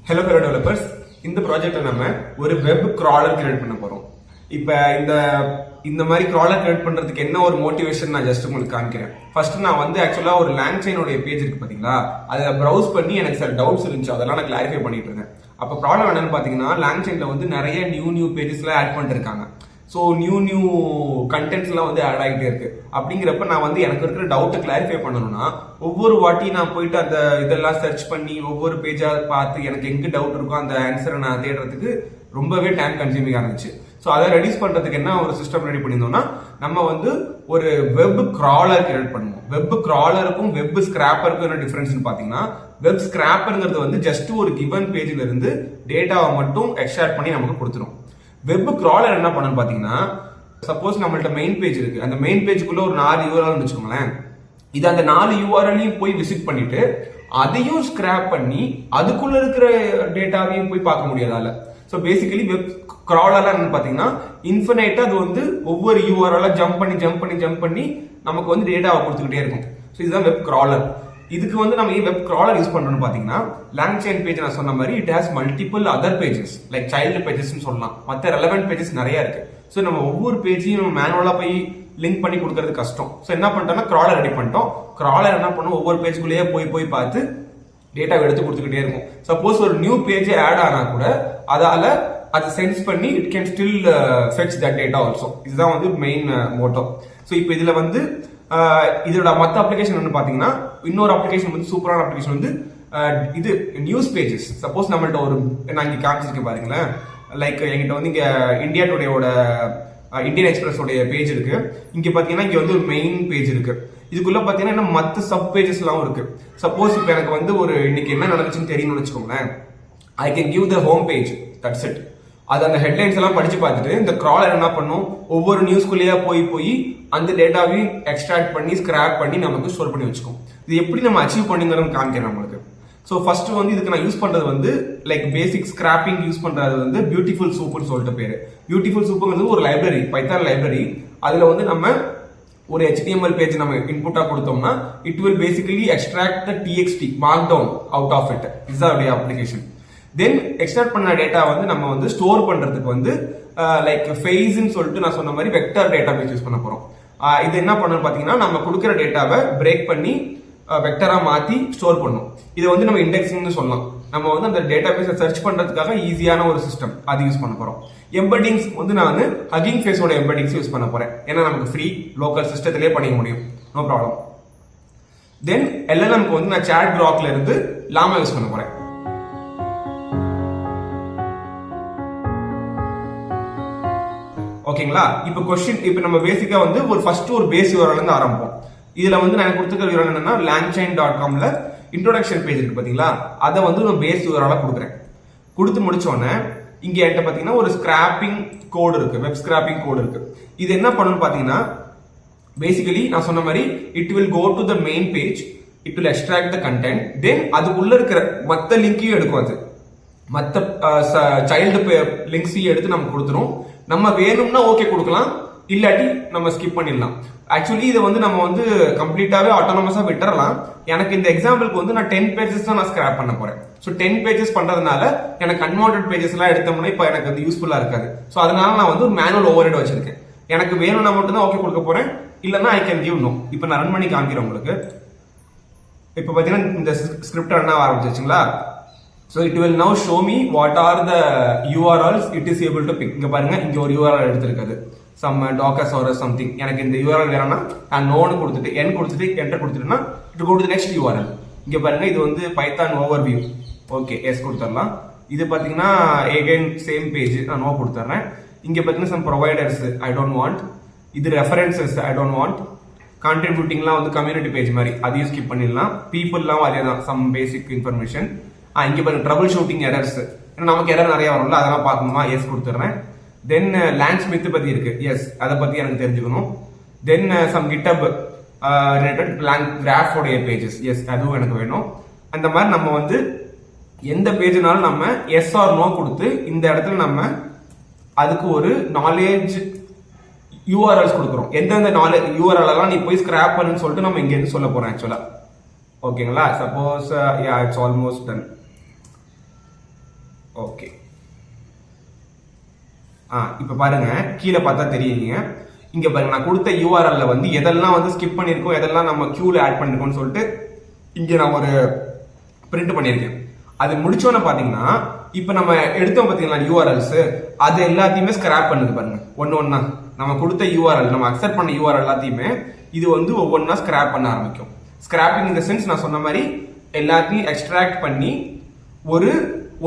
Hello fellow developers, இந்த ப்ராஜெக்ட்ல நம்ம ஒரு வெப் crawler கிரியேட் பண்ண போறோம். இப்போ இந்த மாதிரி crawler கிரியேட் பண்றதுக்கு என்ன ஒரு மோட்டிவேஷன் நான் ஜஸ்ட் உங்களுக்கு காமிக்கிறேன். ஃபர்ஸ்ட் நான் வந்து ஆக்சுவலா ஒரு லாங்சைனோட பேஜ் இருக்கு பாத்தீங்களா, அதை ப்ரௌஸ் பண்ணி எனக்கு சில டவுட்ஸ் இருந்துச்சு, அதெல்லாம் நான் கிளாரிஃபை பண்ணிட்டு இருந்தேன். அப்போ ப்ராப்ளம் என்னன்னு பாத்தீங்கன்னா, லாங்சைன்ல வந்து நிறைய நியூ பேஜஸ்லாம் ஆட் பண்ணிருக்காங்க. ஸோ நியூ கண்டென்ட்ஸ்லாம் வந்து ஆட் ஆகிட்டே இருக்கு. அப்படிங்கிறப்ப நான் வந்து எனக்கு இருக்கிற டவுட்டை கிளாரிஃபை பண்ணணும்னா ஒவ்வொரு வாட்டி நான் போயிட்டு அந்த இதெல்லாம் சர்ச் பண்ணி ஒவ்வொரு பேஜா பார்த்து எனக்கு எங்க டவுட் இருக்கோ அந்த ஆன்சரை நான் தேடுறதுக்கு ரொம்பவே டைம் கன்சியூமிங்காக இருந்துச்சு. ஸோ அதை ரெடியூஸ் பண்றதுக்கு என்ன ஒரு சிஸ்டம் ரெடி பண்ணியிருந்தோம்னா, நம்ம வந்து ஒரு வெப் கிராலர் கிரியேட் பண்ணுவோம். வெப் கிராலருக்கும் வெப் ஸ்கிராப்பருக்கும் என்ன டிஃபரன்ஸ்னு பார்த்தீங்கன்னா, வெப் ஸ்கிராப்பருங்கிறது வந்து ஜஸ்ட் ஒரு கிவன் பேஜ்ல இருந்து டேட்டாவை மட்டும் எக்ஸ்ட்ராக்ட் பண்ணி நமக்கு கொடுத்துரும். வெப் கிராலர் என்ன பண்ணணும்னு பாத்தீங்கன்னா, சப்போஸ் நம்மள்ட்ட மெயின் பேஜ் இருக்கு, அந்த மெயின் பேஜுக்குள்ள ஒரு 4 யூஆர்எல் வச்சுக்கோங்களேன். இது அந்த 4 யூஆர்எல்லையும் போய் விசிட் பண்ணிட்டு அதையும் ஸ்கிராப் பண்ணி அதுக்குள்ள இருக்கிற டேட்டாவையும் போய் பார்க்க முடியாதால. ஸோ பேசிக்கலி வெப் கிராலர் என்ன பாத்தீங்கன்னா, இன்ஃபினைட்டா அது வந்து ஒவ்வொரு யூஆர்எல்ல ஜம்ப் பண்ணி நமக்கு வந்து டேட்டாவை கொடுத்துக்கிட்டே இருக்கும். ஸோ இதுதான் வெப் கிராலர். இதுக்கு வந்து நம்ம வெப் கிராலர் யூஸ் பண்றோம்னு பாத்தீங்கன்னா, லாங்சைன் பேஜ் நான் சொன்ன மாதிரி it has multiple other pages like child pages சொல்லலாம். மற்ற ரெலவென்ட் பேஜஸ் நிறைய இருக்கு. ஸோ நம்ம ஒவ்வொரு பேஜையும் நம்ம மேனுவலா போய் லிங்க் பண்ணி கொடுக்கறது கஷ்டம். ஸோ என்ன பண்ணிட்டோம்னா, கிராலர் ரெடி பண்ணிட்டோம். கிராலர் என்ன பண்ணும், ஒவ்வொரு பேஜுக்குள்ளேயே போய் பார்த்து டேட்டாவை எடுத்து கொடுத்துக்கிட்டே இருக்கும். சப்போஸ் ஒரு நியூ பேஜ் ஆட் ஆனா கூட அதால அதை சென்ஸ் பண்ணி it can still fetch that data also. இதுதான் வந்து மெயின் மோட்டோ. ஸோ இப்போ இதுல வந்து இதோட மற்ற அப்ளிகேஷன் வந்து பாத்தீங்கன்னா, இன்னொரு அப்ளிகேஷன் வந்து சூப்பரான அப்ளிகேஷன் வந்து இது நியூஸ் பேஜஸ். சப்போஸ் நம்மள்ட்ட ஒரு நான் இங்க காமிச்சிருக்கேன் பாருங்களேன், லைக் எங்கிட்ட வந்து இங்க இந்தியா டுடேயோட இந்தியன் எக்ஸ்பிரஸோட பேஜ் இருக்கு. இங்க பாத்தீங்கன்னா இங்க வந்து ஒரு மெயின் பேஜ் இருக்கு. இதுக்குள்ள பாத்தீங்கன்னா மற்ற சப் பேஜஸ் எல்லாம் இருக்கு. சப்போஸ் இப்போ எனக்கு வந்து ஒரு இன்னைக்கு என்ன நடந்துச்சுன்னு தெரியும்னு வச்சுக்கோங்களேன், I can give the home page, that's it. அது அந்த ஹெட்லைன்ஸ் எல்லாம் படிச்சு பார்த்துட்டு இந்த கிராலர் என்ன பண்ணும், ஒவ்வொரு நியூஸ்குள்ளேயே போய் அந்த டேட்டாவையும் எக்ஸ்ட்ராக்ட் பண்ணி ஸ்கிராப் பண்ணி நமக்கு ஸ்டோர் பண்ணி வச்சுக்கும். இது எப்படி நம்ம அச்சீவ் பண்ணிங்கிறோம் காமிக்கிறேன் நம்மளுக்கு. ஸோ ஃபர்ஸ்ட் வந்து இதுக்கு நான் யூஸ் பண்றது வந்து லைக் பேசிக் ஸ்கிராப்பிங் யூஸ் பண்றது வந்து பியூட்டிஃபுல் சூப்னு சொல்லிட்டு பேரு. பியூட்டிஃபுல் சூப்புங்கிறது ஒரு லைப்ரரி, பைத்தான் லைப்ரரி. அதுல வந்து நம்ம ஒரு HTML பேஜ் நம்ம இன்புட்டா கொடுத்தோம்னா it will basically extract the TXT markdown out of it. இதுதான் அப்ளிகேஷன். தென் எக்ஸ்ட்ராக்ட் பண்ண டேட்டா வந்து நம்ம வந்து ஸ்டோர் பண்றதுக்கு வந்து லைக் ஃபேஸ்ன்னு சொல்லிட்டு நான் சொன்ன மாதிரி வெக்டர் டேட்டா பேஸ் யூஸ் பண்ண போறோம். இது என்ன பண்ணணும் பாத்தீங்கன்னா, நம்ம கொடுக்குற டேட்டாவை பிரேக் பண்ணி வெக்டரா மாத்தி ஸ்டோர் பண்ணும். இதை வந்து நம்ம இண்டெக்ஸிங்னு சொல்லலாம். நம்ம வந்து அந்த டேட்டா பேஸை சர்ச் பண்றதுக்காக ஈஸியான ஒரு சிஸ்டம் அது யூஸ் பண்ண போறோம். எம்பெடிங்ஸ் வந்து நான் வந்து ஹக்கிங் ஃபேஸோட எம்பெடிங்ஸ் யூஸ் பண்ண போறேன். ஏன்னா நமக்கு ஃப்ரீ லோக்கல் சிஸ்டத்திலே பண்ணிக்க முடியும், நோ ப்ராப்ளம். தென் LLMக்கு வந்து நான் சாட் கிராக்ல இருந்து லாமா யூஸ் பண்ண போறேன். ஓகேங்களா? இப்போ கொஸ்டின், இப்போ நம்ம பேசிக்கா வந்து ஒரு ஃபர்ஸ்ட் ஒரு பேஸ் யூஆர்எல் இருந்து ஆரம்பிப்போம். இதுல வந்து நான் கொடுத்துருக்க யூஆர்எல் என்னன்னா, langchain.comல இன்ட்ரோடக்ஷன் பேஜ் இருக்கு பாத்தீங்களா, அதை வந்து நான் பேஸ் யூஆர்எல் கொடுக்குறேன். கொடுத்து முடிச்சோடனே இங்க என்கிட்ட பாத்தீங்கன்னா ஒரு ஸ்கிராப்பிங் கோடு இருக்கு, வெப் ஸ்கிராப்பிங் கோடு இருக்கு. இது என்ன பண்ணணும் பாத்தீங்கன்னா, பேசிக்கலி நான் சொன்ன மாதிரி it will go to the main page, it will extract the content. Then அதுக்குள்ள இருக்கிற மற்ற லிங்கையும் எடுக்கும். அது மற்ற சைல்டு லிங்க்ஸையும் எடுத்து நம்ம கொடுத்துரும். நம்ம வேணும்னா ஓகே கொடுக்கலாம், இல்லாட்டி நம்ம ஸ்கிப் பண்ணிடலாம். ஆக்சுவலி இதை வந்து நம்ம வந்து கம்ப்ளீட்டாவே ஆட்டோனமஸா விட்டுறலாம். எனக்கு இந்த எக்ஸாம்பிளுக்கு வந்து நான் 10 பேஜஸ் தான் நான் ஸ்கிராப் பண்ண போறேன். ஸோ 10 பேஜஸ் பண்றதுனால எனக்கு அன்வான்டட் பேஜஸ் எல்லாம் எடுத்தோம்னா இப்போ எனக்கு வந்து யூஸ்ஃபுல்லா இருக்காது. ஸோ அதனால நான் வந்து மேனுவல் ஓவர்ஹெட் வச்சிருக்கேன். எனக்கு வேணும்னா மட்டும் தான் ஓகே கொடுக்க போறேன், இல்லைன்னா ஐ கேன் கிவ் நோ. இப்போ நான் ரன் பண்ணி காமிக்கிறேன் உங்களுக்கு. இப்போ பாத்தீங்கன்னா இந்த ஸ்கிரிப்ட் ரன் ஆக ஆரம்பிச்சிச்சுங்களா. So it will now show me what are the URLs it is able to pick. இங்க பாருங்க, இங்க ஒரு URL எடுத்திருக்காது, some dockers or something. எனக்கு இந்த URL வேணும்னா நான் நோன்னு கொடுத்துட்டு n கொடுத்துட்டு enter கொடுத்துட்டேன்னா it go to the next URL. இங்க பாருங்க, இது வந்து பைத்தான் ஓவர்வியூ. ஓகே, எஸ் கொடுத்துடலாம். இது பாத்தீங்கன்னா again சேம் பேஜ், நான் நோ கொடுத்துறேன். இங்க பாத்தீங்கன்னா some providers I don't want. இது references I don't want. contributingலாம் வந்து கம்யூனிட்டி பேஜ் மாதிரி, அதையும் ஸ்கிப் பண்ணிடலாம். பீப்புள்லாம் அதே தான், some basic information. இங்க பாருங்க ட்ரபிள் ஷூட்டிங் எரர்ஸ், நமக்கு எரர் நிறைய வரும்ல, அதெல்லாம் பார்க்கணுமா, எஸ் கொடுத்துறேன். தென் லேண்ட் ஸ்மித் பத்தி இருக்கு, எஸ் அதை பத்தி எனக்கு தெரிஞ்சுக்கணும். தென் சம் கிட்டப் ரிலேட்டட் கிராஃப் உடைய பேஜஸ், எஸ் அதுவும் எனக்கு வேணும். அந்த மாதிரி நம்ம வந்து எந்த பேஜ்னாலும் நம்ம எஸ் ஆர் நோ கொடுத்து இந்த இடத்துல நம்ம அதுக்கு ஒரு நாலேஜ் யூஆர்எல்ஸ் கொடுக்குறோம். எந்தெந்த நாலேஜ் யூஆர்எல் எல்லாம் நீ போய் ஸ்கிராப் பண்ணுன்னு சொல்லிட்டு நம்ம இங்க இருந்து சொல்ல போறோம் ஆக்சுவலா. ஓகேங்களா? Suppose yeah it's almost done. Okay, இப்ப பாருங்க கீழே பார்த்தா தெரியுங்க. இங்க பாருங்க நான் கொடுத்த யூஆர்எல்ல வந்து எதெல்லாம் வந்து ஸ்கிப் பண்ணிருக்கோம், எதெல்லாம் நம்ம கியூல ஆட் பண்ணிருக்கோம்னு சொல்லிட்டு இங்க நான் ஒரு பிரிண்ட் பண்ணிருக்கேன். அது முடிச்சோன்னு பாத்தீங்கன்னா இப்ப நம்ம எடுத்தோம் பாத்தீங்களா யூஆர்எல்ஸ், அது எல்லாத்தையுமே ஸ்கிராப் பண்ணுது பாருங்க. ஒன்னா நம்ம கொடுத்த யூஆர்எல், நம்ம அக்செப்ட் பண்ண யூஆர்எல் எல்லாத்தையுமே இது வந்து ஒவ்வொன்னா ஸ்கிராப் பண்ண ஆரம்பிக்கும். ஸ்கிராப்பிங் இந்த சென்ஸ் நான் சொன்ன மாதிரி எல்லாத்தையும் எக்ஸ்ட்ராக்ட் பண்ணி ஒரு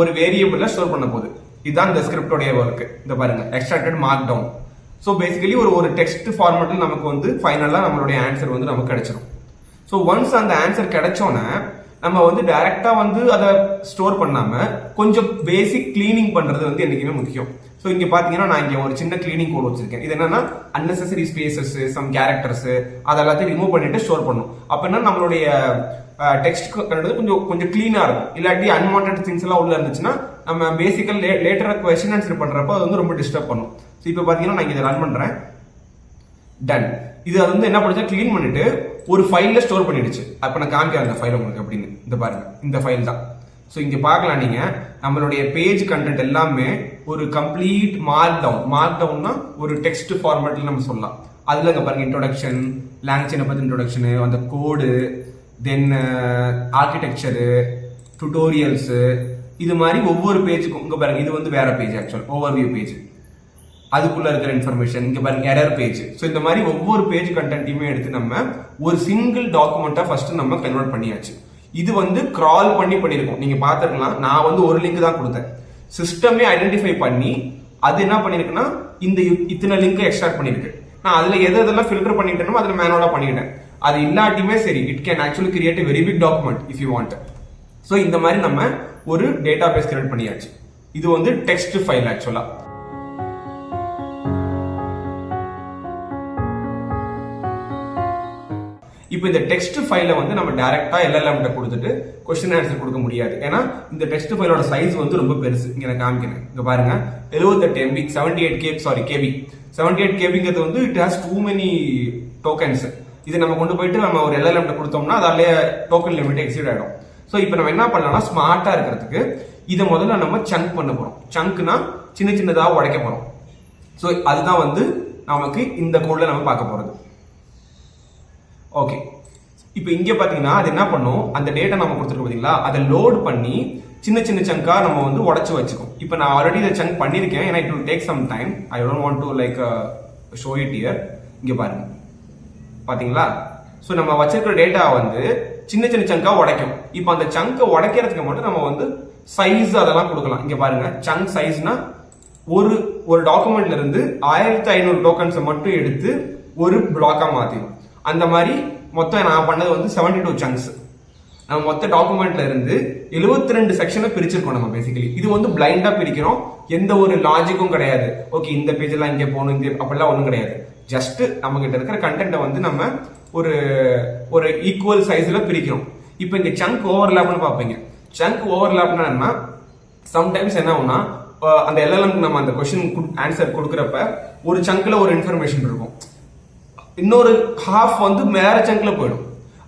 ஒரு வேரியபிள்ல ஸ்டோர் பண்ண போகுது. இதுதான் இந்த ஸ்கிரிப்டோடைய ஒர்க். இந்த பாருங்க extracted markdown. So basically ஒரு டெக்ஸ்ட் ஃபார்மேட்ல நமக்கு வந்து ஃபைனலா நம்மளுடைய ஆன்சர் வந்து நமக்கு கிடைச்சிடும். ஸோ ஒன்ஸ் அந்த ஆன்சர் கிடைச்சோன்னே நம்ம வந்து டைரக்டா வந்து அதை ஸ்டோர் பண்ணாம கொஞ்சம் பேசிக் கிளீனிங் பண்றது வந்து என்னைக்குமே முக்கியம். ஸோ இங்க பாத்தீங்கன்னா நான் இங்க ஒரு சின்ன கிளீனிங் கோட் வச்சிருக்கேன். இது என்னன்னா அன்னெசரி ஸ்பேசஸ், சம் கேரக்டர்ஸ் அதெல்லாத்தையும் ரிமூவ் பண்ணிட்டு ஸ்டோர் பண்ணும். அப்ப நம்மளுடைய டெக்ஸ்ட் கொஞ்சம் கொஞ்சம் கிளீனா இருக்கும். இல்லாட்டி அன்வான்ட் திங்ஸ் எல்லாம் உள்ள இருந்துச்சுன்னா நம்ம பேசிக்கல் லேட்டரா கொஸ்டின் ஆன்சர் பண்றப்ப அது வந்து ரொம்ப டிஸ்டர்ப் பண்ணும். ஸோ இப்போ பாத்தீங்கன்னா நான் இதை ரன் பண்றேன். டன். இது அது வந்து என்ன பண்ணுச்சு, கிளீன் பண்ணிட்டு ஒரு ஃபைல்ல ஸ்டோர் பண்ணிடுச்சு. அப்ப நான் காமிக்கிறேன் அந்த ஃபைல் உங்களுக்கு அப்படின்னு. இந்த பாருங்க இந்த ஃபைல் தான். ஸோ இங்க பார்க்கலாம் நீங்க நம்மளுடைய பேஜ் கண்டென்ட் எல்லாமே ஒரு கம்ப்ளீட் மார்க் டவுன்னா ஒரு டெக்ஸ்ட் ஃபார்மேட்ல நம்ம சொல்லலாம். அதுல இங்க பாருங்க இன்ட்ரோடக்ஷன், லாங்குவேஜ் பத்தி இன்ட்ரோடக்ஷன், அந்த கோடு, தென் ஆர்கிடெக்சரு, டுட்டோரியல்ஸ், இது மாதிரி ஒவ்வொரு பேஜுக்கும் இங்க பாருங்க இது வந்து வேற பேஜ், ஆக்சுவல் ஓவர்வியூ பேஜ், அதுக்குள்ள இருக்கிற இன்ஃபர்மேஷன், இங்க பாருங்க எரர் பேஜ். ஸோ இந்த மாதிரி ஒவ்வொரு பேஜ் கண்டென்ட்டையுமே எடுத்து நம்ம ஒரு சிங்கிள் டாக்குமெண்டா ஃபர்ஸ்ட் நம்ம கன்வெர்ட் பண்ணியாச்சு. இது வந்து கிரால் பண்ணி பண்ணிருக்கோம். நீங்க பாத்துக்கலாம், நான் வந்து ஒரு லிங்க் தான் கொடுத்தேன். சிஸ்டமே ஐடென்டிஃபை பண்ணி அது என்ன பண்ணிருக்குன்னா இந்த இத்தனை லிங்க் எக்ஸ்ட்ராக்ட் பண்ணிருக்கு. நான் அதுல எதெல்லாம் ஃபில்டர் பண்ணிட்டேனோ அதுல மேனுவலா பண்ணிட்டேன். அது இல்லாட்டியுமே சரி, it can actually create very big document if you want. So இந்த மாதிரி நம்ம ஒரு டேட்டா பேஸ் கிரியேட் பண்ணியாச்சு. இது வந்து டெக்ஸ்ட் ஃபைல் ஆக்சுவலா. இப்போ இந்த டெக்ஸ்ட் ஃபைலை வந்து நம்ம டைரக்டா எல்எல்எம் கொடுத்துட்டு கொஸ்டின் ஆன்சர் கொடுக்க முடியாது. ஏன்னா இந்த டெக்ஸ்ட் ஃபைலோட சைஸ் வந்து ரொம்ப பெருசு. இங்க நான் காமிக்கிறேன். இங்க பாருங்க 78 MB 78 கேபிங்கிறது வந்து it has too many tokens. இது நம்ம கொண்டு போயிட்டு நம்ம ஒரு எல்எல்எம் கொடுத்தோம்னா அதாலே டோக்கன் லிமிட் எக்ஸீட் ஆயிடும். ஸோ இப்போ நம்ம என்ன பண்ணலாம்னா ஸ்மார்ட்டா இருக்கிறதுக்கு இதை முதல்ல நம்ம சங்க் பண்ண போறோம். சங்க்னா சின்ன சின்னதா உடைக்க போறோம். ஸோ அதுதான் வந்து நமக்கு இந்த கோட்ல நம்ம பார்க்க போறது. ஓகே, இப்போ இங்க பாத்தீங்கன்னா அது என்ன பண்ணும், அந்த டேட்டா நம்ம கொடுத்துருக்கோம் பாத்தீங்களா, அதை லோட் பண்ணி சின்ன சின்ன சங்கா நம்ம வந்து உடச்சு வச்சுக்கோம். இப்போ நான் ஆல்ரெடி இதை சங்க் பண்ணிருக்கேன். ஏன்னா it will take some time. I don't want to like show it here. இங்க பாருங்க பாத்தீங்களா. ஸோ நம்ம வச்சிருக்கிற டேட்டா வந்து சின்ன சின்ன சங்கா உடைக்கும். இப்போ அந்த சங்கை உடைக்கிறதுக்கு மட்டும் நம்ம வந்து சைஸ் அதெல்லாம் கொடுக்கலாம். இங்க பாருங்க சங்க் சைஸ்னா ஒரு டாக்குமெண்ட்ல இருந்து 1500 டோக்கன்ஸை மட்டும் எடுத்து ஒரு பிளாக்கா மாத்திடும். அந்த மாதிரி மொத்தம் நான் பண்ணது வந்து 72 சங்க்ஸ். நம்ம மொத்த டாக்குமெண்ட்ல இருந்து 72 செக்ஷனை பிரிச்சிருக்கோம் நம்ம பேசிக்கலி. இது வந்து பிளைண்டா பிரிக்கிறோம், எந்த ஒரு லாஜிக்கும் கிடையாது. ஓகே இந்த பேஜ் எல்லாம் இங்கே போகணும் இங்கே அப்படிலாம் ஒன்றும் கிடையாது. ஜஸ்ட் நம்ம கிட்ட இருக்கிற கண்டென்ட்டை வந்து நம்ம ஒரு ஈக்குவல் சைஸ்ல பிரிக்கிறோம். இப்போ இங்க சங்க் ஓவர்லாப்னு பார்ப்பீங்க. சங்க் ஓவர்லாப்னா என்ன, சம்டைம்ஸ் என்ன ஆகும்னா அந்த எல்எல்எம்க்கு நம்ம அந்த கொஸ்டின் ஆன்சர் கொடுக்குறப்ப ஒரு சங்க்ல ஒரு இன்ஃபர்மேஷன் இருக்கும், இன்னொரு ஹாஃப் வந்து வேற சங்க்ல போயிடும்.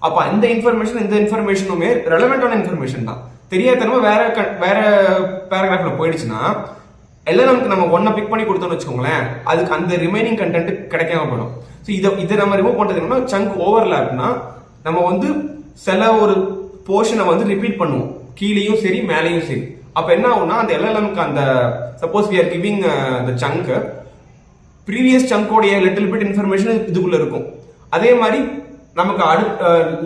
அப்ப இந்த இன்ஃபர்மேஷனுமே ரெலவெண்டான இன்ஃபர்மேஷன் தான். தெரியாதனமா வேற பேராகிராஃப்ல போயிடுச்சுன்னா எல்எல்எம்க்கு நம்ம ஒன்ன பிக் பண்ணி கொடுத்தோம்னு வச்சுக்கோங்களேன், அதுக்கு அந்த ரிமைனிங் கண்டென்ட் கிடைக்காம போயிடும். ஸோ இதை நம்ம ரிமூவ் பண்றதுன்னா சங்க் ஓவர்லாப்னா நம்ம வந்து சில ஒரு போர்ஷனை வந்து ரிப்பீட் பண்ணுவோம், கீழேயும் சரி மேலேயும் சரி. அப்ப என்ன ஆகும்னா அந்த எல்எல்எம்க்கு அந்த suppose we are giving the chunk, previous சங்கோடைய லிட்டில் பிட் இன்ஃபர்மேஷன் இதுக்குள்ள இருக்கும். அதே மாதிரி நமக்கு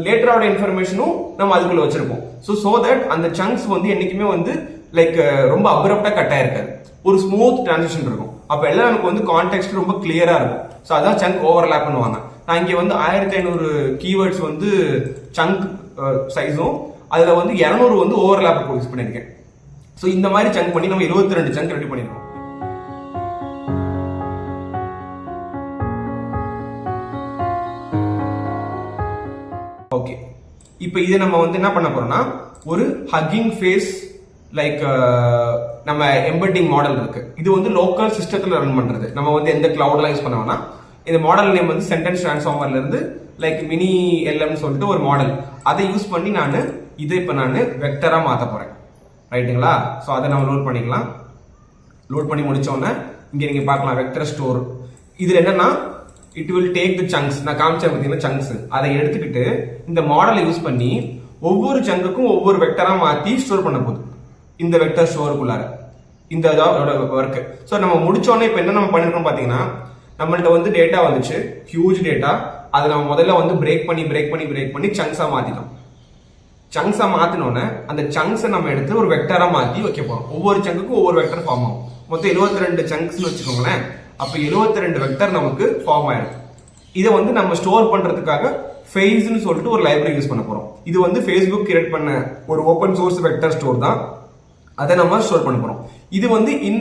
லேட்டரோட இன்ஃபர்மேஷனும் நம்ம அதுக்குள்ள வச்சிருப்போம். ஸோ தட் அந்த சங்க்ஸ் வந்து என்னைக்குமே வந்து லைக் ரொம்ப அப்ரப்டா கட் ஆயிருக்காது, ஒரு ஸ்மூத் டிரான்சிஷன் இருக்கும். அப்ப எல்லாம் நமக்கு வந்து கான்டெக்ட் ரொம்ப கிளியரா இருக்கும். ஸோ அதான் சங்க் ஓவர்லாப் பண்ணுவாங்க. நான் இங்க வந்து 1500 கீவேர்ட்ஸ் வந்து சங்க் சைஸும் அதுல வந்து 200 வந்து ஓவர்லாப் யூஸ் பண்ணிருக்கேன். ஸோ இந்த மாதிரி சங்க் பண்ணி நம்ம 22 சங்க் ரெடி பண்ணிருக்கோம். ஓகே, இப்போ இது நம்ம வந்து என்ன பண்ண போறோம்னா ஒரு ஹக்கிங் ஃபேஸ் லைக் நம்ம எம்பெட்டிங் மாடல் இருக்கு. இது வந்து லோக்கல் சிஸ்டத்துல ரன் பண்றது. நம்ம வந்து எந்த கிளவுட்லாம் யூஸ் பண்ண வேணாம். இந்த மாடல் நேம் வந்து சென்டென்ஸ் டிரான்ஸ்ஃபார்மர்ல இருந்து லைக் மினி எல்எம் சொல்லிட்டு ஒரு மாடல், அதை யூஸ் பண்ணி இதை இப்போ நான் வெக்டரா மாத்த போறேன். ரைட்டுங்களா? ஸோ அதை நம்ம லோட் பண்ணிக்கலாம். லோட் பண்ணி முடிச்சோடனே இங்க நீங்க பார்க்கலாம் வெக்டர் ஸ்டோர். இதுல என்னன்னா it will take the chunks. நான் காமிச்சேன் பார்த்தீங்கன்னா சங்க்ஸ், அதை எடுத்துக்கிட்டு இந்த மாடலை யூஸ் பண்ணி ஒவ்வொரு சங்குக்கும் ஒவ்வொரு வெக்டரா மாத்தி ஸ்டோர் பண்ண போகுது இந்த வெக்டர் ஸ்டோருக்குள்ளார. இந்த ஒர்க். ஸோ நம்ம முடிச்சோடனே இப்போ என்ன நம்ம பண்ணிருக்கோம் பார்த்தீங்கன்னா, நம்மள்ட்ட வந்து டேட்டா வந்துச்சு, ஹியூஜ் டேட்டா. அதை நம்ம முதல்ல வந்து பிரேக் பண்ணி சங்க்ஸா மாத்திட்டோம். சங்க்ஸா மாத்தினோன்னே அந்த சங்க்ஸை நம்ம எடுத்து ஒரு வெக்டரா மாத்தி வைக்க போறோம். ஒவ்வொரு சங்குக்கும் ஒவ்வொரு வெக்டர் ஃபார்ம் ஆகும். மொத்தம் 72 சங்க்ஸ்னு வச்சுக்கோங்களேன். அப்ப 72 வெக்டர் நமக்கு ஃபார்ம் ஆயிடும். இதை வந்து நம்ம ஸ்டோர் பண்றதுக்காக ஃபேஸ்னு சொல்லிட்டு ஒரு லைப்ரரி யூஸ் பண்ண போறோம். இது வந்து ஃபேஸ்புக் கிரியேட் பண்ண ஒரு ஓப்பன் சோர்ஸ் வெக்டர் ஸ்டோர் தான். அதை நம்ம ஸ்டோர் பண்ண போறோம். இது வந்து இன்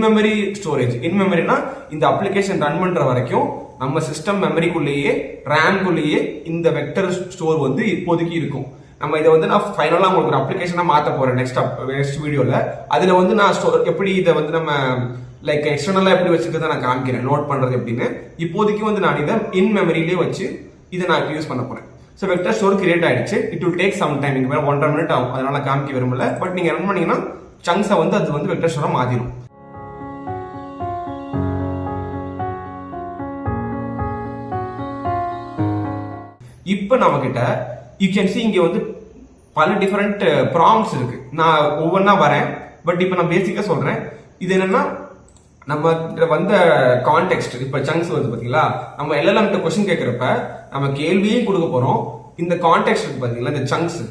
மெமரி ஸ்டோரேஜ். இன் மெமரினா இந்த அப்ளிகேஷன் ரன் பண்ற வரைக்கும் நம்ம சிஸ்டம் மெமரிக்குள்ளேயே ரேம்குள்ளேயே இந்த வெக்டர் ஸ்டோர் வந்து இப்போதைக்கு இருக்கும். நம்ம இதை வந்து நான் ஃபைனலா உங்களுக்கு ஒரு அப்ளிகேஷனா மாத்த போறேன் நெக்ஸ்ட் வீடியோல. அதுல வந்து நான் எப்படி இதை வந்து நம்ம லைக் எக்ஸ்டர்னலா எப்படி வச்சுக்கிறத நான் காமிக்கிறேன், நோட் பண்றது எப்படின்னு. இப்போதைக்கு வந்து நான் இதை இன் மெமரியிலே வச்சு இதை நான் யூஸ் பண்ண போறேன். ஸோ வெக்டர் ஸ்டோர் கிரியேட் ஆயிடுச்சு. It will take some time. இங்க 1.5 மினிட் ஆகும். அதனால காமிக்க விரும்பல. பட் நீங்க ரன் பண்ணீங்கன்னா சங்க்ஸை வந்து அது வந்து வெக்டர் ஸ்டோரா மாத்திடும். இப்ப நம்ம கிட்ட யூ கேன் சி இங்க வந்து பல டிஃபரெண்ட் ப்ராம்ப்ட்ஸ் இருக்கு. நான் ஒவ்வொன்றா வரேன். பட் இப்ப நான் பேசிக்கா சொல்றேன். இது என்னன்னா நம்ம வந்த கான்டெக்ட். இப்ப சங்க்ஸ் வந்து பாத்தீங்களா, நம்ம எல்எல்எம் கொஸ்டின் கேட்கிறப்ப நம்ம கேள்வியும் கொடுக்க போறோம். இந்த கான்டெக்ட் இருக்கு பாத்தீங்களா, இந்த சங்க்ஸ்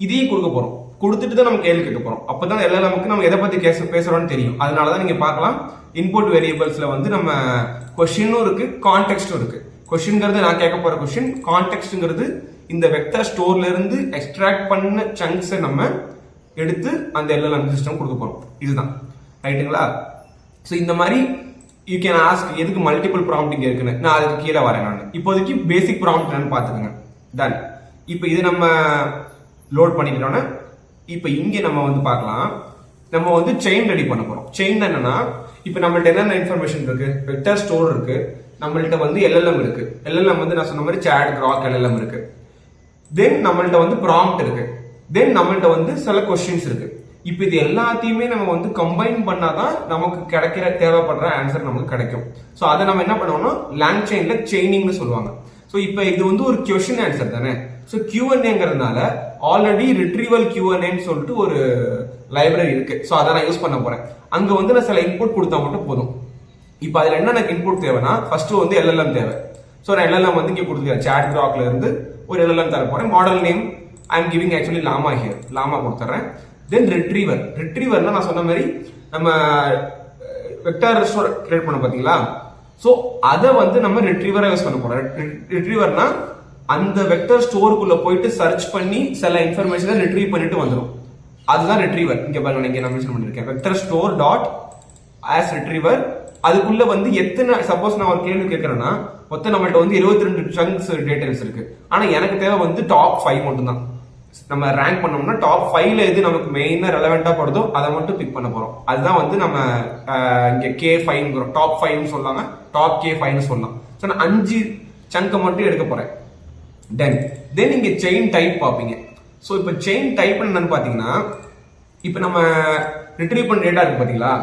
இதையும் கொடுக்க போறோம். கொடுத்துட்டு தான் நம்ம கேள்வி கேட்க போறோம். அப்பதான் எல்எல்எம்க்கு நம்ம எதை பத்தி பேசுறோம்னு தெரியும். அதனாலதான் நீங்க பார்க்கலாம் இன்புட் வேரியபிள்ஸ்ல வந்து நம்ம கொஸ்டினும் இருக்கு, கான்டெக்ட்டும் இருக்கு. கொஸ்டின்ங்கிறது நான் கேட்க போற கொஸ்டின், கான்டெக்ட்ங்கிறது இந்த வெக்டர் ஸ்டோர்ல இருந்து எக்ஸ்ட்ராக்ட் பண்ண சங்க்ஸை நம்ம எடுத்து அந்த எல்எல்எம் சிஸ்டம் கொடுக்க போறோம். இதுதான் ரைட்டுங்களா? ஸோ இந்த மாதிரி யூ கேன் ஆஸ்க் எதுக்கு மல்டிபிள் ப்ராம்ப்ட் இங்க இருக்குன்னு. நான் அதுக்கு கீழே வரேன். நான் இப்போதைக்கு பேசிக் ப்ராம்ப்ட் என்னன்னு பாத்துக்கோங்க. டன். இப்போ இது நம்ம லோட் பண்ணிக்கிறோன்னா இப்போ இங்க நம்ம வந்து பார்க்கலாம். நம்ம வந்து செயின் ரெடி பண்ண போறோம். செயின் என்னன்னா, இப்போ நம்மள்ட்ட என்னென்ன இன்ஃபர்மேஷன் இருக்கு, வெக்டர் ஸ்டோர் இருக்கு, நம்மள்ட்ட வந்து எல்எல்எம் இருக்கு. எல்எல்எம் வந்து நான் சொன்ன மாதிரி சாட் கிராக் எல்எல்எம் இருக்கு. தென் நம்மள்ட்ட வந்து ப்ராம்ப்ட் இருக்கு. தென் நம்மள்ட்ட வந்து சில கொஸ்டின்ஸ் இருக்கு. இப்போ இது எல்லாத்தையுமே நம்ம வந்து கம்பைன் பண்ணாதான் நமக்கு கிடைக்கிற தேவைப்படுற ஆன்சர் நமக்கு கிடைக்கும். ஸோ அதை நம்ம என்ன பண்ணுவோம்னா லாங் செயின்ல செயினிங்னு சொல்லுவாங்க. ஸோ இப்போ இது வந்து ஒரு கொஸ்டின் ஆன்சர் தானே. ஸோ Q&Aங்கிறதுனால ஆல்ரெடி ரிட்ரீவல் Q&Aன்னு சொல்லிட்டு ஒரு லைப்ரரி இருக்கு. ஸோ அதை நான் யூஸ் பண்ண போறேன். அங்க வந்து நான் சில இன்புட் கொடுத்தா மட்டும் போதும். இப்போ அதுல என்ன எனக்கு இன்புட் தேவைன்னா, ஃபர்ஸ்ட் வந்து எல்எல்எம் தேவை. ஸோ நான் எல்எல்எம் வந்து இங்கே கொடுத்துருக்கேன். சாட் கிராக்ல இருந்து ஒரு எல்எல்எம் தர போறேன். Model name I am giving actually Llama here. Llama கொடுத்துறேன். தென் ரிட்ரீவர்னா நான் சொன்ன மாதிரி நம்ம வெக்டார் ஸ்டோர் கிரியேட் பண்ண பாத்தீங்களா. ஸோ அதை வந்து நம்ம ரிட்ரீவரா யூஸ் பண்ண போறோம். ரிட்ரீவர்னா அந்த வெக்டர் ஸ்டோருக்குள்ள போயிட்டு சர்ச் பண்ணி சில இன்ஃபர்மேஷனை ரிட்ரீவ் பண்ணிட்டு வந்துடும். அதுதான் ரிட்ரீவர். இங்க பாருங்க, இங்க நான் மென்ஷன் பண்ணிருக்கேன் vector store dot as retriever. அதுக்குள்ள வந்து எத்தனை, சப்போஸ் நான் ஒரு கேள்வி கேட்கறேன்னா மொத்தம் நம்மள்ட்ட வந்து 72 சங்க்ஸ் டீடைல்ஸ் இருக்கு. ஆனா எனக்கு தேவை வந்து டாப் 5 மட்டும் தான். நம்ம ரேங்க் பண்ணோம்னா டாப் 5ல எது நமக்கு மெயினா ரெலவெண்டா படுதோ அதை மட்டும் பிக் பண்ண போறோம். அதுதான் வந்து நம்ம இங்க K5 டாப் 5 சொல்லாங்க, டாப் K5 சொல்லலாம். ஸோ நான் 5 சங்கை மட்டும் எடுக்க போறேன். தென் இங்க செயின் டைப் பார்ப்பீங்க. ஸோ இப்போ செயின் டைப் என்னன்னு பாத்தீங்கன்னா, இப்போ நம்ம ரிட்ரீவ் பண்ண டேட்டா இருக்கு பாத்தீங்களா,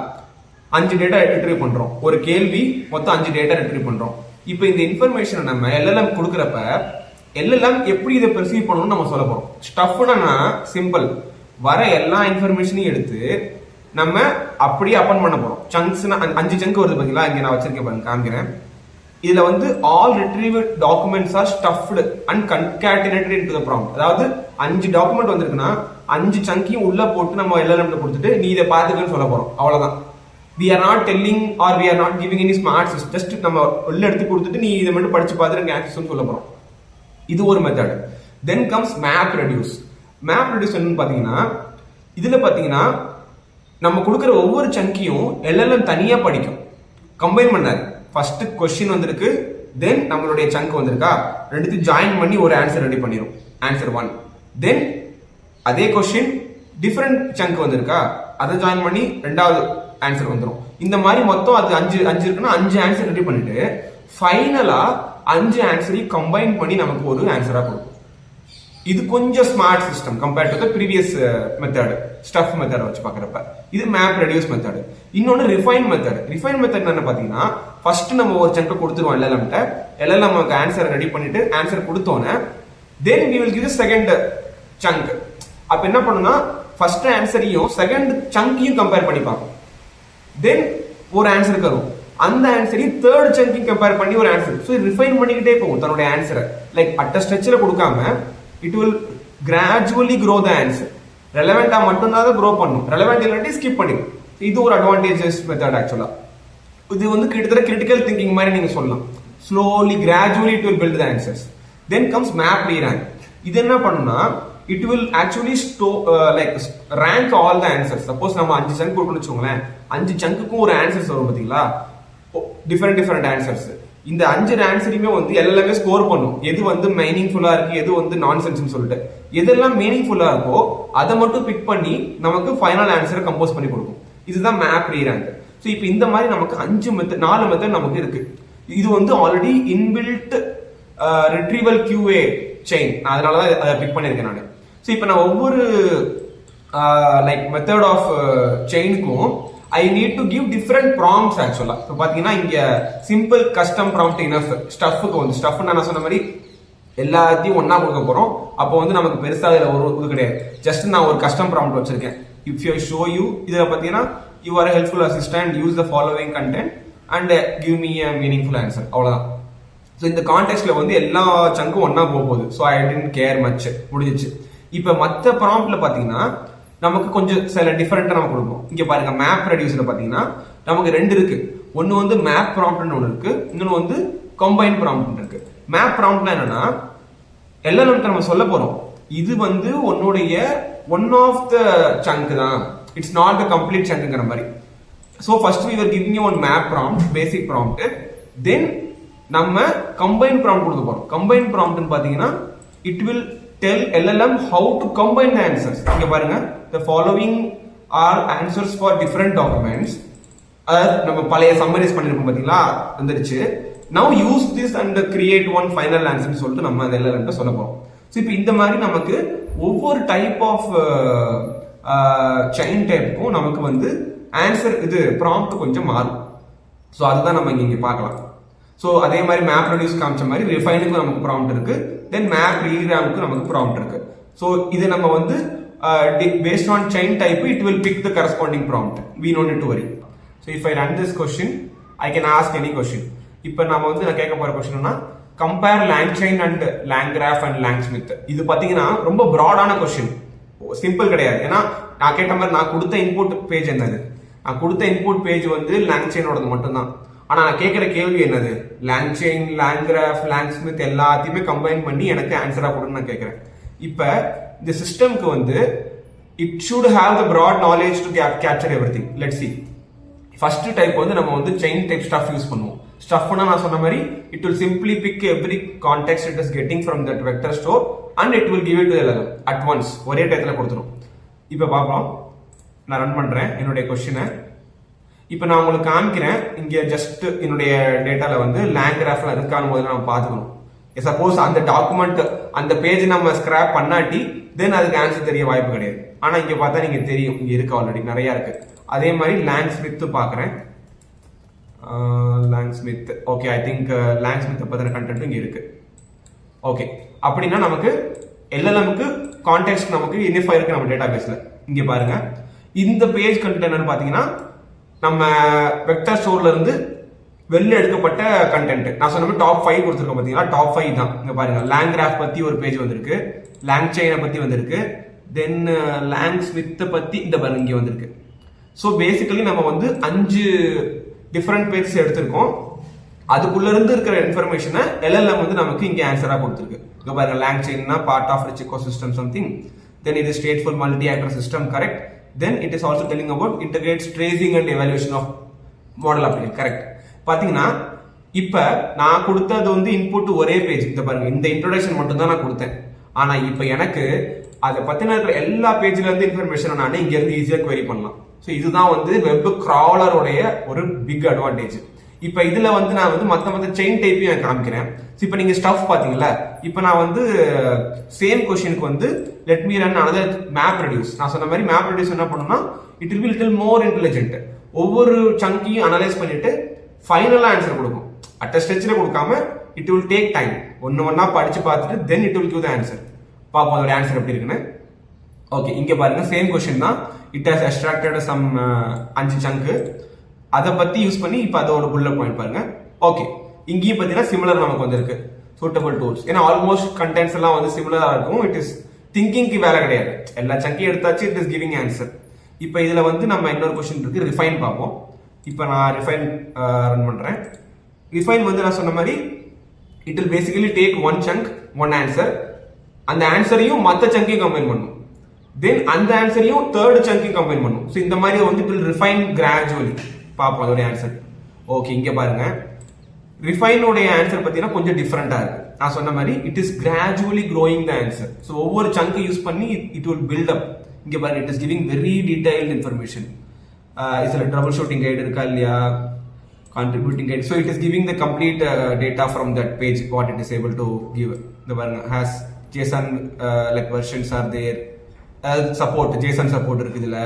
5 டேட்டா ரிட்ரீவ் பண்றோம். ஒரு கேள்வி மொத்தம் 5 டேட்டா ரிட்ரீவ் பண்றோம். இப்போ இந்த இன்ஃபர்மேஷனை நம்ம எல்எல்எம் கொடுக்குறப்ப எல்எல்எம் எப்படி இதை பெர்சீவ் பண்ணணும்னு நம்ம சொல்ல போறோம். ஸ்டஃப்னா சிம்பிள், வர எல்லா இன்ஃபர்மேஷனையும் எடுத்து நம்ம அப்படியே அப்பன் பண்ண போறோம். சங்க்ஸ்னா 5 சங்க் வருது பாத்தீங்களா, இங்க நான் வச்சிருக்கேன் பாருங்க, காமிக்கிறேன். இதுல வந்து all retrieved documents are stuffed and concatenated into the prompt. அதாவது 5 டாக்குமெண்ட் வந்திருக்குன்னா 5 சங்கையும் உள்ள போட்டு நம்ம எல்எல்எம் கொடுத்துட்டு நீ இதை பாத்துக்கன்னு சொல்ல போறோம். அவ்வளவுதான். we are not telling or we are not giving any smart system. just நம்ம உள்ள எடுத்து கொடுத்துட்டு நீ இதை மட்டும் படிச்சு பார்த்துட்டு எனக்கு ஆன்சர்ஸ் சொல்ல போறோம். இது ஒரு மெத்தட். தென் comes map reduce. Map reduce என்னன்னு பாத்தீங்கன்னா, இதுல பாத்தீங்கன்னா நம்ம கொடுக்குற ஒவ்வொரு சங்கையும் எல்எல்எம் தனியா படிக்கும், கம்பைன் பண்ணாது. ஃபர்ஸ்ட் கொஸ்டின் வந்திருக்கு, தென் நம்மளுடைய சங்க் வந்திருக்கா, ரெண்டுத்தையும் ஜாயின் பண்ணி ஒரு ஆன்சர் ரெடி பண்ணிடும். ஆன்சர் 1. தென் அதே கொஸ்டின் டிஃபரெண்ட் சங்க் வந்திருக்கா, அதை ஜாயின் பண்ணி ரெண்டாவது ஆன்சர் வந்துடும். இந்த மாதிரி மொத்தம் அது 5 இருக்குன்னா 5 ஆன்சர் ரெடி பண்ணிட்டு ஃபைனலா 5 ஆன்சரையும் கம்பைன் பண்ணி நமக்கு ஒரு ஆன்சரா கொடுக்கும். இது கொஞ்சம் smart system compared to the previous method, stuff method வச்சு பாக்குறப்ப. இது மேப் ரெடியூஸ் மெத்தட். இன்னொன்னு ரிஃபைன் மெத்தட். ரிஃபைன் மெத்தட் என்ன பாத்தீங்கன்னா, ஃபர்ஸ்ட் நம்ம ஒரு சங்க் கொடுத்துருவோம் LLM-ட்ட. LLM நமக்கு ஆன்சர் ரெடி பண்ணிட்டு ஆன்சர் கொடுத்தோன்னே தென் we will give the second chunk. அப்ப என்ன பண்ணுனா, ஃபர்ஸ்ட் ஆன்சரையும் செகண்ட் சங்கையும் கம்பேர் பண்ணி பார்க்கும். தென் ஒரு ஆன்சர் வரும். அந்த ஆன்சரையும் தேர்ட் சங்கையும் கம்பேர் பண்ணி ஒரு ஆன்சர். ஸோ ரிஃபைன் பண்ணிக்கிட்டே போகும் தன்னுடைய ஆன்சரை. லைக் அட் ஸ்ட்ரெச்சில் கொடுக்காம it will gradually grow the answer. ரெலவெண்டா மட்டும்தான் தான் க்ரோ பண்ணும், ரெலவெண்ட் இல்லாட்டி ஸ்கிப் பண்ணிடும். இது ஒரு அட்வான்டேஜஸ் மெத்தட் ஆக்சுவலா. இது வந்து கிட்டத்தட்ட கிரிட்டிக்கல் திங்கிங் மாதிரி நீங்க சொல்லலாம். Slowly gradually it will build the answers. Then comes map rerank. இது என்ன பண்ணுனா, it will actually like rank all the answers. Suppose நம்ம 5 chunk கொடுக்கணும்னு வச்சுக்கோங்களேன், 5 chunk-க்கும் ஒரு ஆன்சர்ஸ் வரும் பாத்தீங்களா, டிஃபரெண்ட் ஆன்சர்ஸ். இந்த 5 ஆன்சரையுமே வந்து எல்லாமே ஸ்கோர் பண்ணும். எது வந்து மீனிங்ஃபுல்லா இருக்கு, எது வந்து நான்சென்ஸ்னு சொல்லிட்டு. எதெல்லாம் மீனிங்ஃபுல்லா இருக்கோ அதை மட்டும் பிக் பண்ணி நமக்கு ஃபைனல் ஆன்சரை கம்போஸ் பண்ணி கொடுக்கும். இதுதான் மேப் ரீரேங்க். ஸோ இப்போ இந்த மாதிரி நமக்கு 4 மெத்தட் நமக்கு இருக்கு. இது வந்து already inbuilt retrieval QA chain, அதனாலதான் அதை பிக் பண்ணிருக்கேன் நான். ஸோ இப்போ நான் ஒவ்வொரு லைக் மெத்தட் ஆஃப் செயினுக்கும் I need to give different prompts ஆக்சுவலா. இப்போ பாத்தீங்கன்னா இங்க சிம்பிள் கஸ்டம் ப்ராம்ப்ட் இனஃப். ஸ்டஃப்க்கு வந்து ஸ்டஃப் நான் சொன்ன மாதிரி எல்லாத்தையும் ஒன்னா கொடுக்க போறோம். அப்போ வந்து நமக்கு பெருசா இதுல ஒரு இது கிடையாது. ஜஸ்ட் நான் ஒரு கஸ்டம் ப்ராம்ப்ட் வச்சிருக்கேன். இஃப் யூ ஷோ யூ, இதுல பாத்தீங்கன்னா you are helpful assistant, use the following content and give me a meaningful answer. அவ்வளவுதான். ஸோ இந்த கான்டெக்ட்ல வந்து எல்லா சங்கும் ஒன்னா போகுது. So I don't care much, முடிஞ்சிச்சு. இப்ப மற்ற ப்ராம்ப்ட்ல பாத்தீங்கன்னா நமக்கு கொஞ்சம் சில டிஃபரெண்டா நம்ம கொடுப்போம். இங்க பாருங்க, மேப் ரெடியூஸ்ல பாத்தீங்கன்னா நமக்கு 2 இருக்கு. ஒன்னு வந்து மேப் ப்ராம்ப்ட்னு ஒன்னு இருக்கு, இன்னொன்னு வந்து கம்பைன் ப்ராம்ப்ட் இருக்கு. மேப் ப்ராம்ப்ட்னா என்னன்னா, எல்லாம் நம்ம சொல்ல போறோம், இது வந்து உன்னுடைய ஒன் ஆஃப் த சங்க் தான், இட்ஸ் நாட் த கம்ப்ளீட் சங்க்ங்கிற மாதிரி. So first we were giving you one map prompt, basic prompt. then நம்ம கம்பைன் ப்ராம்ப்ட் கொடுக்க போறோம். கம்பைன் ப்ராம்ப்ட்னு பாத்தீங்கன்னா it will tell LLM how to combine the answers. இங்க பாருங்க, the following are answers for different documents. அதாவது நம்ம பழைய summarise பண்ணிருப்போம் பாத்தீங்களா, வந்துருச்சு. now use this and create one final answer சொல்லிட்டு நம்ம அந்த LLM சொல்ல போறோம். ஸோ இப்போ இந்த மாதிரி நமக்கு ஒவ்வொரு டைப் ஆஃப் செயின் டைப்புக்கும் நமக்கு வந்து ஆன்சர் இது ப்ராம்ப்ட் கொஞ்சம் மாறும். ஸோ அதுதான் நம்ம இங்க பார்க்கலாம். ஸோ அதே மாதிரி மேப் ரெடியூஸ் காமிச்ச மாதிரி ரிஃபைனுக்கு நமக்கு ப்ராம்ப்ட் இருக்கு. தென் மேப் ரீராமுக்கு நமக்கு ப்ராம்ப்ட் இருக்கு. ஸோ இது நம்ம வந்து based on chain type it will pick the corresponding prompt. We no need to worry. So if I run this question I can ask any question. இப்போ நம்ம வந்து நான் கேட்க போற கொஸ்டின்னா, compare LangChain and LangGraph and LangSmith. இது பாத்தீங்கன்னா ரொம்ப ப்ராடான கொஸ்டின், சிம்பிள் கிடையாது. ஏன்னா நான் கேட்ட மாதிரி நான் கொடுத்த இன்புட் பேஜ் என்னது, நான் கொடுத்த இன்புட் பேஜ் வந்து லாங்சைனோடது மட்டும்தான். ஆனா நான் கேட்கிற கேள்வி என்னது, லாங்சைன், லாங்கிராஃப், லாங்ஸ்மித் எல்லாத்தையுமே கம்பைன் பண்ணி எனக்கு ஆன்சரா கொடுன்னு நான் கேட்கிறேன். இப்ப இந்த சிஸ்டம்க்கு வந்து it should have the broad knowledge to capture everything. Let's see. First type வந்து நம்ம வந்து செயின் டைப் ஸ்டஃப் யூஸ் பண்ணுவோம். ஸ்டஃப்னா நான் சொன்ன மாதிரி it will simply pick every context it is getting from that vector store and it will give it to LLM at once, ஒரே டயத்துல கொடுத்துரும். இப்ப பார்ப்போம், நான் ரன் பண்றேன் என்னுடைய கொஸ்டினை. இப்ப நான் உங்களுக்கு காமிக்கிறேன். இங்க ஜஸ்ட் என்னுடைய டேட்டால வந்து லாங்கிராஃப்ல இருக்கான முதல்ல நம்ம பாத்துக்கணும். சப்போஸ் அந்த டாக்குமெண்ட் அந்த பேஜ் நம்ம ஸ்கிராப் பண்ணாட்டி தென் அதுக்கு ஆன்சர் தெரிய வாய்ப்பு கிடையாது. ஆனா இங்க பார்த்தா நீங்க தெரியும், இங்க இருக்கு ஆல்ரெடி நிறைய இருக்கு. அதே மாதிரி லாங்ஸ்மித் பாக்குறேன். லாங்ஸ்மித் ஓகே, ஐ திங்க் லாங்ஸ்மித் பத்தின கண்டென்ட் இங்க இருக்கு. ஓகே, அப்படின்னா நமக்கு LLM-க்கு கான்டெக்ஸ்ட் நமக்கு இனிஃபை இருக்கு நம்ம டேட்டா பேஸ்ல. இங்க பாருங்க, இந்த பேஜ் கண்டென்ட் என்னன்னு பாத்தீங்கன்னா நம்ம வெக்டர் ஸ்டோர்ல இருந்து வெளில எடுக்கப்பட்ட கண்டென்ட். நான் சொன்ன டாப் 5 கொடுத்துருக்கோம் பாத்தீங்களா, டாப் 5 தான். இங்க பாருங்க, லாங்கிராஃப் பத்தி ஒரு பேஜ் வந்திருக்கு, லாங்சைனை பத்தி வந்திருக்கு, தென் லாங்ஸ்மித் பத்தி இந்த பாருங்க இங்க வந்திருக்கு. ஸோ பேசிக்கலி நம்ம வந்து 5 டிஃபரெண்ட் பேஜஸ் எடுத்திருக்கோம். அதுக்குள்ள இருந்து இருக்கிற இன்ஃபர்மேஷனை LLM வந்து நமக்கு இங்க ஆன்சரா கொடுத்துருக்கு. இங்க பாருங்க, லாங்சைன்னா part of rich ecosystem something, then இது stateful multi actor system, correct. Then it is also telling about integrates tracing and evaluation of model application, correct. பாத்தீங்கன்னா இப்ப நான் கொடுத்தது வந்து இன்புட் ஒரே பேஜ். இந்த பாருங்க, இந்த இன்ட்ரோடக்ஷன் மட்டும் தான் நான் கொடுத்தேன். ஆனா இப்ப எனக்கு அதை பத்தின எல்லா பேஜ்ல இருந்து இன்ஃபர்மேஷன் நான் இங்க இருந்து ஈஸியா query பண்ணலாம். ஸோ இதுதான் வந்து வெப் கிராலருடைய ஒரு பிக் அட்வான்டேஜ். இப்போ இதுல வந்து நான் வந்து மத்த செயின் டைப்பையும் நான் காமிக்கிறேன். இப்போ நீங்க ஸ்டஃப் பாத்தீங்களா, இப்போ நான் வந்து சேம் கொஸ்டினுக்கு வந்து let me run another map reduce. நான் சொன்ன மாதிரி மேப் ரெடியூஸ் என்ன பண்ணணும்னா it will be little more intelligent. ஒவ்வொரு சங்கையும் அனலைஸ் பண்ணிட்டு ஃபைனலா ஆன்சர் கொடுக்கும். அட் ஸ்டெச்சில் கொடுக்காம இட் வில் டேக் டைம். ஒன்னா படிச்சு பார்த்துட்டு then it will give the answer. பாப்போம் அதோட ஆன்சர் எப்படி இருக்குன்னு. ஓகே, இங்க பாருங்க சேம் கொஸ்டின் தான். இட் ஹஸ் எக்ஸ்ட்ராக்டட் சம் 5 சங்கு. அதை பத்தி யூஸ் பண்ணி இப்போ அதோட புல்லட் பாயிண்ட் பாருங்க. ஓகே, இங்கேயும் பார்த்தீங்கன்னா சிமிலர் நமக்கு வந்திருக்கு சூட்டபிள் டூல்ஸ். ஏன்னா ஆல்மோஸ்ட் கண்டென்ட்ஸ் எல்லாம் வந்து சிமிலரா இருக்கும். இட் இஸ் திங்கிங்க்கு வேலை கிடையாது, எல்லா சங்கையும் எடுத்தாச்சு, இட் இஸ் கிவிங் ஆன்சர். இப்போ இதுல வந்து நம்ம இன்னொரு கொஸ்டின் இருக்கு, ரிஃபைன் பார்ப்போம். இப்போ நான் ரிஃபைன் ரன் பண்றேன். ரிஃபைன் வந்து நான் சொன்ன மாதிரி it will basically take one chunk one answer. அந்த ஆன்சரையும் மற்ற சங்கையும் கம்பைன் பண்ணும். தென் அந்த ஆன்சரையும் தேர்ட் சங்கையும் கம்பைன் பண்ணும். ஸோ இந்த மாதிரி வந்து இட் வில் ரிஃபைன் கிராஜுவலி. பார்ப்போம் அதோட ஆன்சர். ஓகே, இங்க பாருங்க ரிஃபைனோடைய ஆன்சர் பார்த்தீங்கன்னா கொஞ்சம் டிஃப்ரெண்டா இருக்கு. நான் சொன்ன மாதிரி it is gradually growing the answer. So ஒவ்வொரு சங்கை யூஸ் பண்ணி இட் வில் பில்ட் அப். இங்க பாருங்க it is giving very detailed information. இதுல ட்ரபிள் ஷூட்டிங் கைடு இருக்கா இல்லையா, contributing guide. So it is giving the complete data from that page what it is able to give. The one has JSON like versions are there, support JSON support இருக்கு இதுல.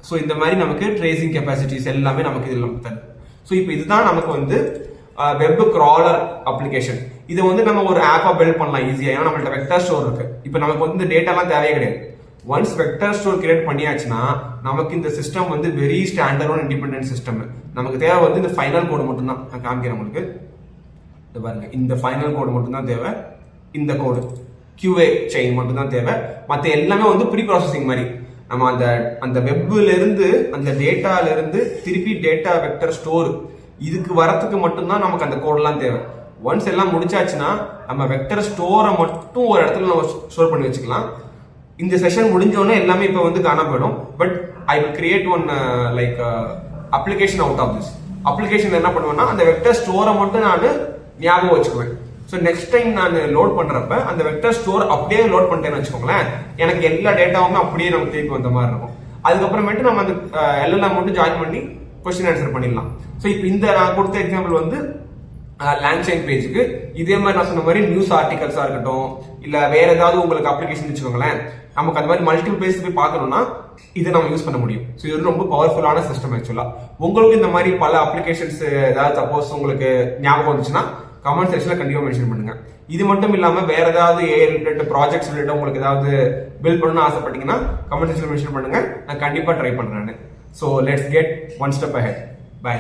So இந்த மாதிரி நமக்கு tracing capacities எல்லாமே நமக்கு இதில் நமக்கு தருது. ஸோ இப்போ இதுதான் நமக்கு வந்து வெப் கிராலர் அப்ளிகேஷன். இதை வந்து நம்ம ஒரு ஆப்பா பில்ட் பண்ணலாம் ஈஸியா. ஏன்னா நம்மள்ட்ட வெக்டர் ஸ்டோர் இருக்கு. இப்போ நமக்கு வந்து இந்த டேட்டாலாம் தேவையே கிடையாது. ஒன்ஸ் வெக்டர் ஸ்டோர் கிரியேட் பண்ணியாச்சுன்னா நமக்கு இந்த சிஸ்டம் வந்து வெரி ஸ்டாண்டர்ட் இண்டிபெண்டன்ட் சிஸ்டம். நமக்கு தேவை வந்து இந்த ஃபைனல் கோடு மட்டும் தான். நான் காமிக்கிறேன் உங்களுக்கு. இது பாருங்க, இந்த ஃபைனல் கோடு மட்டும் தான் தேவை. இந்த கோடு QA செயின் மட்டும் தான் தேவை. மற்ற எல்லாமே வந்து ப்ரீ ப்ராசஸிங் மாதிரி. நம்ம அந்த வெப்ல இருந்து அந்த டேட்டால இருந்து திருப்பி டேட்டா வெக்டர் ஸ்டோர் இதுக்கு வரத்துக்கு மட்டும்தான் நமக்கு அந்த கோடெல்லாம் தேவை. ஒன்ஸ் எல்லாம் முடிச்சாச்சுன்னா நம்ம வெக்டர் ஸ்டோரை மட்டும் ஒரு இடத்துல நம்ம ஸ்டோர் பண்ணி வச்சுக்கலாம். இந்த செஷன் முடிஞ்சோடனே எல்லாமே இப்போ வந்து காணாம போயிடும். But I will create one like application out of this. Application என்ன பண்ணுவேன்னா அந்த வெக்டர் ஸ்டோரை மட்டும் நான் ஞாபகம் வச்சுக்குவேன். ஸோ நெக்ஸ்ட் டைம் நான் லோட் பண்றப்ப அந்த வெக்டர் ஸ்டோர் அப்படியே லோட் பண்ணிட்டேன்னு வச்சுக்கோங்களேன், எனக்கு எல்லா டேட்டாவுமே அப்படியே நமக்கு திருப்பி வந்த மாதிரி இருக்கும். அதுக்கப்புறமேட்டு நம்ம அந்த எல்லாம் மட்டும் ஜாயின் பண்ணி கொஸ்டின் ஆன்சர் பண்ணிடலாம். ஸோ இப்போ இந்த நான் கொடுத்த எக்ஸாம்பிள் வந்து லேண்ட்சைன் பேஜுக்கு. இதே மாதிரி நான் சொன்ன மாதிரி நியூஸ் ஆர்டிகல்ஸா இருக்கட்டும், இல்ல வேற ஏதாவது உங்களுக்கு அப்ளிகேஷன் வச்சுக்கோங்களேன், நமக்கு அந்த மாதிரி மல்டிபிள் பேஜ் போய் பார்க்கணும்னா இதை நம்ம யூஸ் பண்ண முடியும். ஸோ இது ரொம்ப பவர்ஃபுல்லான சிஸ்டம் ஆக்சுவலா. உங்களுக்கு இந்த மாதிரி பல அப்ளிகேஷன்ஸ் ஏதாவது சப்போஸ் உங்களுக்கு ஞாபகம் வந்துச்சுன்னா கமெண்ட் செக்ஷன்ல கண்டிப்பா மென்ஷன் பண்ணுங்க. இது மட்டும் இல்லாம வேற ஏதாவது AI ரிலேட்டட் ப்ராஜெக்ட்ஸ் ரிலேட்டட் உங்களுக்கு ஏதாவது பில்ட் பண்ணணும்னு ஆசைப்பட்டீங்கன்னா கமெண்ட் செக்ஷன்ல மென்ஷன் பண்ணுங்க, நான் கண்டிப்பா ட்ரை பண்றேன். So let's get one step ahead. By.